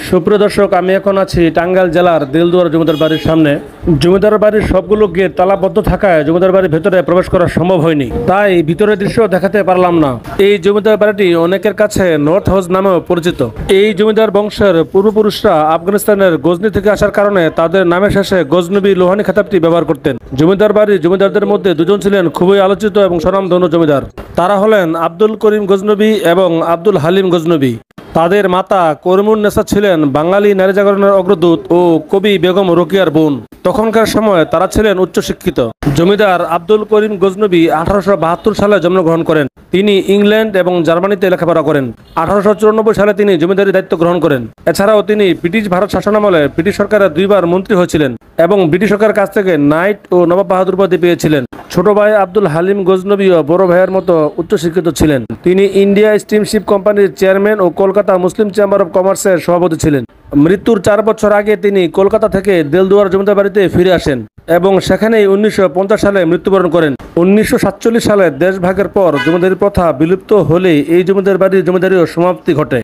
সুপ্রিয় দর্শক, আমি এখন আছি টাঙ্গাইল জেলার দিলদুয়ার জমিদার বাড়ির সামনে। জমিদার বাড়ির সবগুলো গেট তালাবদ্ধ থাকায় জমিদার বাড়ির ভেতরে প্রবেশ করা সম্ভব হয়নি, তাই ভিতরের দৃশ্য দেখাতে পারলাম না। এই জমিদার বাড়িটি অনেকের কাছে নর্থ হাউস নামেও পরিচিত। এই জমিদার বংশের পূর্বপুরুষরা আফগানিস্তানের গজনি থেকে আসার কারণে তাদের নামের শেষে গজনবী লোহানী খেতাবটি ব্যবহার করতেন। জমিদার বাড়ির জমিদারদের মধ্যে দুজন ছিলেন খুবই আলোচিত এবং স্বনামধন্য জমিদার। তারা হলেন আব্দুল করিম গজনবী এবং আব্দুল হালিম গজনবী। তাদের মাতা করিমুন্নেছা ছিলেন বাঙালি নারী জাগরণের অগ্রদূত ও কবি বেগম রোকেয়ার বোন। তখনকার সময় তারা ছিলেন উচ্চশিক্ষিত। জমিদার আব্দুল করিম গজনবী 1872 সালে জন্মগ্রহণ করেন। তিনি ইংল্যান্ড এবং জার্মানিতে লেখাপড়া করেন। 1894 সালে তিনি জমিদারি দায়িত্ব গ্রহণ করেন। এছাড়াও তিনি ব্রিটিশ ভারত শাসনামলে ব্রিটিশ সরকারের 2বার মন্ত্রী হয়েছিলেন এবং ব্রিটিশ সরকারের কাছ থেকে নাইট ও নবাব বাহাদুর উপাধি পেয়েছিলেন। ছোট ভাই আব্দুল হালিম গজনবীও বড় ভাইয়ের মতো উচ্চশিক্ষিত ছিলেন। তিনি ইন্ডিয়া স্টিমশিপ কোম্পানির চেয়ারম্যান ও কলকাতা মুসলিম চেম্বার অব কমার্সের সভাপতি ছিলেন। মৃত্যুর 4 বছর আগে তিনি কলকাতা থেকে দেলদুয়ার জমিদার বাড়িতে ফিরে আসেন এবং সেখানেই 1950 সালে মৃত্যুবরণ করেন। 1947 সালে দেশভাগের পর জমিদারি প্রথা বিলুপ্ত হলেই এই জমিদার বাড়ির জমিদারিও সমাপ্তি ঘটে।